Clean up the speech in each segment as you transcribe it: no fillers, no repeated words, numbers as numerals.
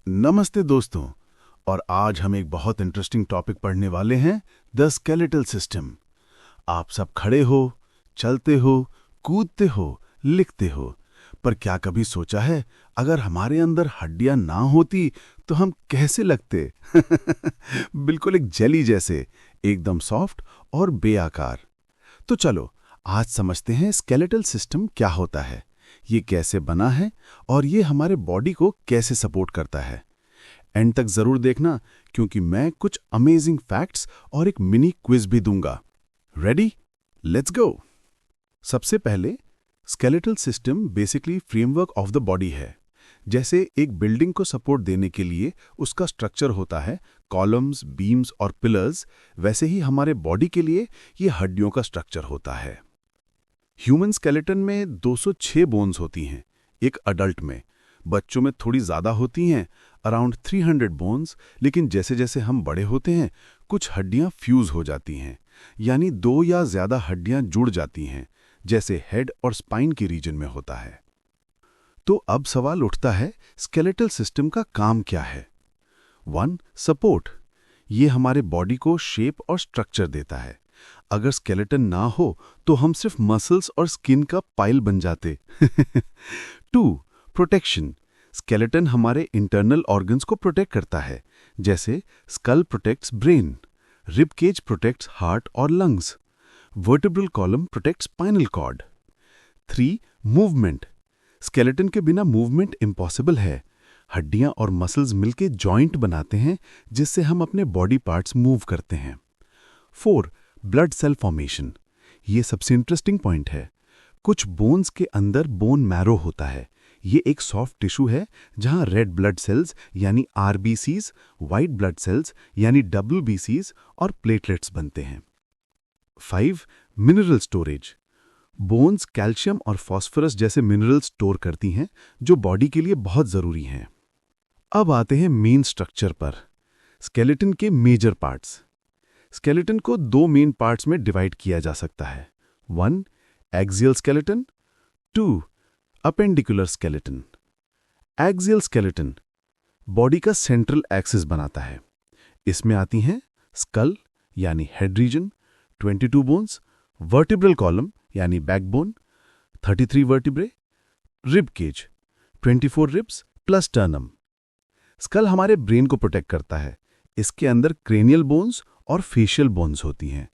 नमस्ते दोस्तों। और आज हम एक बहुत इंटरेस्टिंग टॉपिक पढ़ने वाले हैं, द स्केलेटल सिस्टम। आप सब खड़े हो, चलते हो, कूदते हो, लिखते हो, पर क्या कभी सोचा है अगर हमारे अंदर हड्डियां ना होती तो हम कैसे लगते? बिल्कुल एक जेली जैसे, एकदम सॉफ्ट और बेआकार। तो चलो आज समझते हैं स्केलेटल सिस्टम क्या होता है, ये कैसे बना है और ये हमारे बॉडी को कैसे सपोर्ट करता है। एंड तक जरूर देखना, क्योंकि मैं कुछ अमेजिंग फैक्ट्स और एक मिनी क्विज भी दूंगा। रेडी? Let's go. सबसे पहले, skeletal system basically framework of the body है। जैसे एक बिल्डिंग को सपोर्ट देने के लिए उसका स्ट्रक्चर होता है, कॉलम्स, बीम्स और पिलर्स, वैसे ही हमारे बॉडी के लिए ये हड्डियों का स्ट्रक्चर होता है। ह्यूमन स्केलेटन में 206 बोन्स होती हैं, एक अडल्ट में। बच्चों में थोड़ी ज़्यादा होती हैं, अराउंड 300 बोन्स। लेकिन जैसे जैसे हम बड़े होते हैं, कुछ हड्डियां फ्यूज हो जाती हैं, यानी 2 या ज़्यादा हड्डियां जुड़ जाती हैं, जैसे हेड और स्पाइन के रीजन में होता है। तो अब सवाल उठता है, स्केलेटल सिस्टम का काम क्या है? 1. सपोर्ट। ये हमारे बॉडी को शेप और स्ट्रक्चर देता है। अगर स्केलेटन ना हो तो हम सिर्फ मसल्स और स्किन का पाइल बन जाते। 2. प्रोटेक्शन। स्केलेटन हमारे इंटरनल ऑर्गन्स को प्रोटेक्ट करता है, जैसे skull protects brain, rib cage protects heart और lungs, vertebral column protects spinal cord. 3. Movement. Skeleton के बिना मूवमेंट इम्पॉसिबल है। हड्डियां और मसल्स मिलके जॉइंट बनाते हैं, जिससे हम अपने बॉडी पार्ट्स मूव करते हैं। 4. Blood cell formation. ये सबसे इंटरेस्टिंग पॉइंट है। कुछ बोन्स के अंदर बोन मैरो होता है। ये एक सॉफ्ट टिश्यू है जहां रेड ब्लड सेल्स यानी आरबीसीज, व्हाइट ब्लड सेल्स यानी डब्ल्यूबीसीज और प्लेटलेट्स बनते हैं। 5. Mineral storage. बोन्स कैल्शियम और फास्फोरस जैसे मिनरल स्टोर करती हैं, जो बॉडी के लिए बहुत जरूरी हैं। अब आते हैं मेन स्ट्रक्चर पर, स्केलेटन के मेजर पार्ट्स। स्केलेटन को 2 मेन पार्ट्स में डिवाइड किया जा सकता है। 1. Axial skeleton. 2. Appendicular skeleton. Axial skeleton body का सेंट्रल एक्सिस बनाता है। इसमें आती हैं स्कल यानी head region, 22 bones, vertebral column यानी backbone, 33 vertebrae, rib cage, 24 ribs plus sternum. Skull हमारे ब्रेन को प्रोटेक्ट करता है। इसके अंदर क्रेनियल बोन्स और फेशियल बोन्स होती हैं।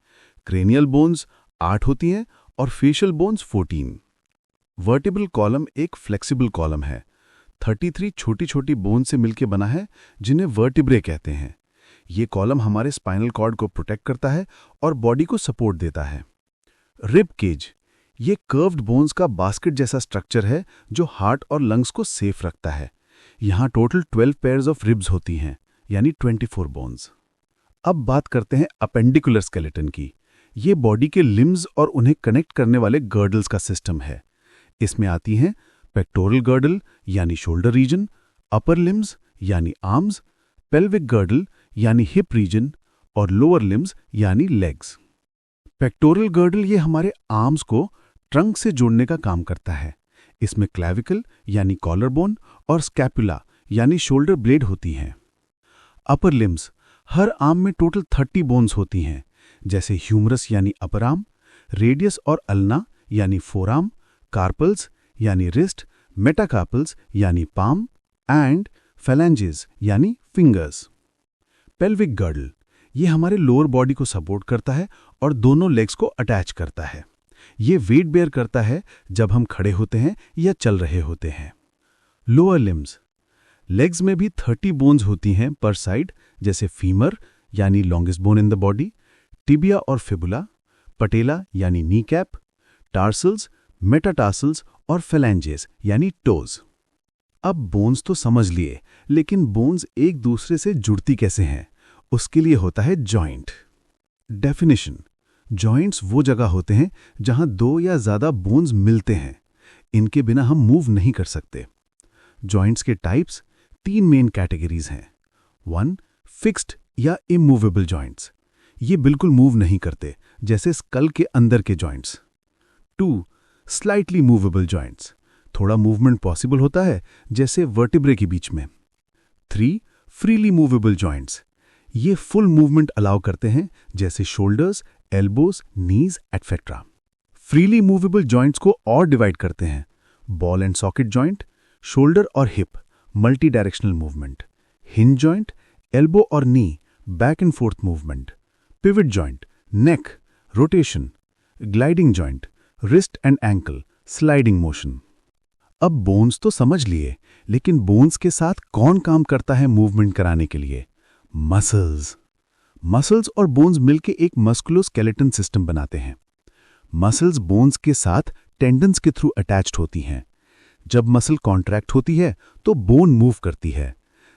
क्रेनियल बोन्स 8 होती हैं और फेशियल बोन्स 14। वर्टिब्रल कॉलम एक फ्लेक्सिबल कॉलम है। 33 छोटी छोटी बोन से मिलकर बना है, जिन्हें वर्टिब्रे कहते हैं। ये कॉलम हमारे स्पाइनल कॉर्ड को प्रोटेक्ट करता है और बॉडी को सपोर्ट देता है। रिब केज ये कर्व्ड बोन्स का बास्केट जैसा स्ट्रक्चर है, जो हार्ट और लंग्स को सेफ रखता है। यहाँ टोटल 12 पेयर्स ऑफ रिब्स होती हैं, यानी 24 बोन्स। अब बात करते हैं अपेंडिकुलर स्केलेटन की। ये बॉडी के लिम्स और उन्हें कनेक्ट करने वाले गर्डल्स का सिस्टम है। इसमें आती हैं पेक्टोरल गर्डल यानी शोल्डर रीजन, अपर लिम्स यानी आर्म्स, पेल्विक गर्डल यानी हिप रीजन और लोअर लिम्स यानी लेग्स। पेक्टोरल गर्डल ये हमारे आर्म्स को ट्रंक से जोड़ने का काम करता है। इसमें क्लैविकल यानी कॉलर बोन और स्कैपुला यानी शोल्डर ब्लेड होती हैं। अपर लिम्स हर आर्म में टोटल 30 बोन्स होती हैं, जैसे ह्यूमरस यानी अपर आर्म, रेडियस और अल्ना यानी फोरआर्म, कार्पल्स यानी रिस्ट, मेटाकार्पल्स यानी पाम एंड फैलेंजेस यानी फिंगर्स। पेल्विक गर्डल ये हमारे लोअर बॉडी को सपोर्ट करता है और दोनों लेग्स को अटैच करता है। ये वेट बेयर करता है जब हम खड़े होते हैं या चल रहे होते हैं। लोअर लिम्स लेग्स में भी 30 बोन्स होती हैं पर साइड, जैसे फीमर यानी longest bone in the body, tibia और फिबुला, पटेला यानी नी कैप, टार्सल्स, मेटाटार्सल्स और फैलेंजेस यानी टोज। अब बोन्स तो समझ लिए, लेकिन बोन्स एक दूसरे से जुड़ती कैसे हैं? उसके लिए होता है जॉइंट। डेफिनेशन: जॉइंट्स वो जगह होते हैं जहां 2 या ज्यादा बोन्स मिलते हैं। इनके बिना हम मूव नहीं कर सकते। जॉइंट्स के टाइप्स 3 मेन कैटेगरीज हैं। 1. फिक्स्ड या इमूवेबल जॉइंट्स, ये बिल्कुल मूव नहीं करते, जैसे स्कल के अंदर के जॉइंट्स। 2. स्लाइटली मूवेबल जॉइंट्स, थोड़ा मूवमेंट पॉसिबल होता है, जैसे वर्टिब्रे के बीच में। 3. Freely movable joints. ये फुल मूवमेंट अलाउ करते हैं, जैसे shoulders, elbows, knees etcetera. Freely movable joints को और डिवाइड करते हैं: ball and socket joint, shoulder और hip, multi directional movement; hinge joint, elbow और knee, back and forth movement; pivot joint, neck, rotation; gliding joint, wrist and ankle, sliding motion. अब bones तो समझ लिए, लेकिन बोन्स के साथ कौन काम करता है मूवमेंट कराने के लिए? मसल्स। मसल्स और बोन्स मिलकर एक मस्कुलोस्केलेटन सिस्टम बनाते हैं। मसल्स बोन्स के साथ टेंडन्स के थ्रू अटैच्ड होती हैं। जब मसल कॉन्ट्रैक्ट होती है तो बोन मूव करती है।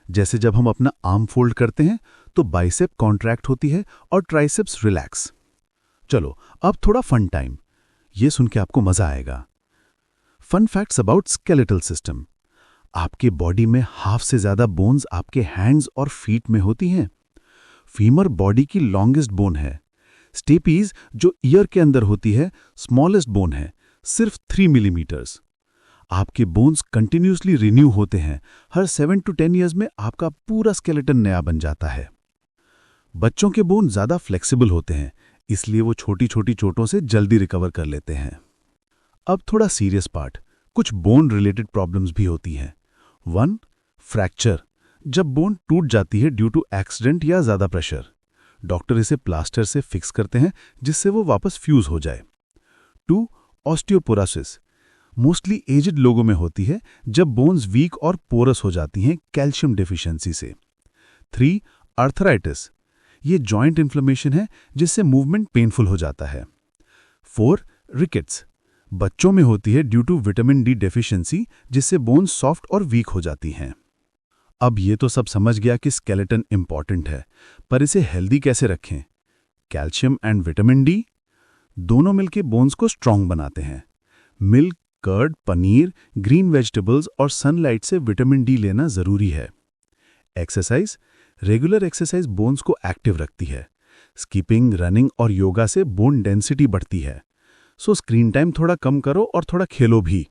जैसे जब हम अपना आर्म फोल्ड करते हैं तो बाइसेप कॉन्ट्रैक्ट होती है और ट्राइसेप्स रिलैक्स। चलो अब थोड़ा फन टाइम, ये सुन के आपको मजा आएगा। Fun facts about skeletal system. आपके बॉडी में हाफ से ज्यादा बोन्स आपके हैंड्स और फीट में होती हैं। फीमर बॉडी की लॉन्गेस्ट बोन है। स्टेपीज जो ईयर के अंदर होती है, स्मॉलेस्ट बोन है, सिर्फ 3 मिलीमीटर्स। आपके बोन्स कंटिन्यूसली रिन्यू होते हैं। हर 7 to 10 ईयर्स में आपका पूरा स्केलेटन नया बन जाता है। बच्चों के बोन ज्यादा फ्लेक्सिबल होते हैं, इसलिए वो छोटी छोटी चोटों से जल्दी रिकवर कर लेते हैं। अब थोड़ा सीरियस पार्ट, कुछ बोन रिलेटेड प्रॉब्लम्स भी होती हैं। 1. फ्रैक्चर, जब बोन टूट जाती है ड्यू टू एक्सीडेंट या ज्यादा प्रेशर। डॉक्टर इसे प्लास्टर से फिक्स करते हैं जिससे वो वापस फ्यूज हो जाए। 2. ऑस्टियोपोरोसिस, मोस्टली एजड लोगों में होती है जब बोन्स वीक और पोरस हो जाती हैं कैल्शियम डेफिशिएंसी से। 3. आर्थराइटिस, ये जॉइंट इन्फ्लेमेशन है जिससे मूवमेंट पेनफुल हो जाता है। 4. रिकेट्स, बच्चों में होती है due to vitamin D deficiency जिससे बोन्स सॉफ्ट और वीक हो जाती हैं। अब ये तो सब समझ गया कि स्केलेटन इंपॉर्टेंट है, पर इसे हेल्दी कैसे रखें? कैल्शियम एंड विटामिन डी दोनों मिलकर बोन्स को स्ट्रांग बनाते हैं। Milk, curd, paneer, green vegetables और सनलाइट से विटामिन डी लेना जरूरी है। एक्सरसाइज, रेगुलर एक्सरसाइज बोन्स को एक्टिव रखती है। स्कीपिंग, रनिंग और योगा से बोन डेंसिटी बढ़ती है। सो स्क्रीन टाइम थोड़ा कम करो और थोड़ा खेलो भी।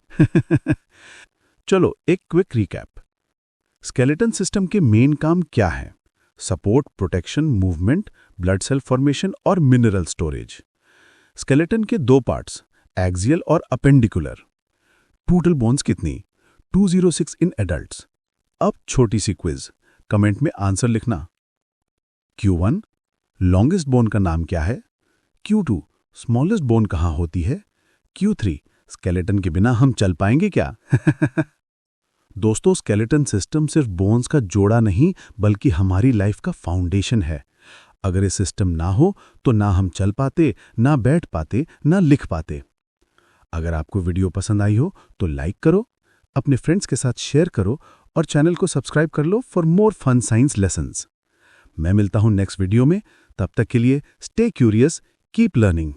चलो एक क्विक रिकैप। स्केलेटन सिस्टम के मेन काम क्या है? Support, protection, movement, blood cell formation और मिनरल स्टोरेज। स्केलेटन के 2 पार्ट्स, एक्सियल और अपेंडिकुलर। टोटल बोन्स कितनी? 206 इन एडल्ट्स। अब छोटी सी क्विज, कमेंट में आंसर लिखना। Q1, लॉन्गेस्ट बोन का नाम क्या है? Q2, स्मॉलेस्ट बोन कहाँ होती है? Q3, स्केलेटन के बिना हम चल पाएंगे क्या? दोस्तों, स्केलेटन सिस्टम सिर्फ बोन्स का जोड़ा नहीं बल्कि हमारी लाइफ का फाउंडेशन है। अगर ये सिस्टम ना हो तो ना हम चल पाते, ना बैठ पाते, ना लिख पाते। अगर आपको वीडियो पसंद आई हो तो लाइक करो, अपने फ्रेंड्स के साथ शेयर करो और चैनल को सब्सक्राइब कर लो for more fun science lessons. मैं मिलता हूं नेक्स्ट वीडियो में, तब तक के लिए स्टे क्यूरियस, कीप लर्निंग।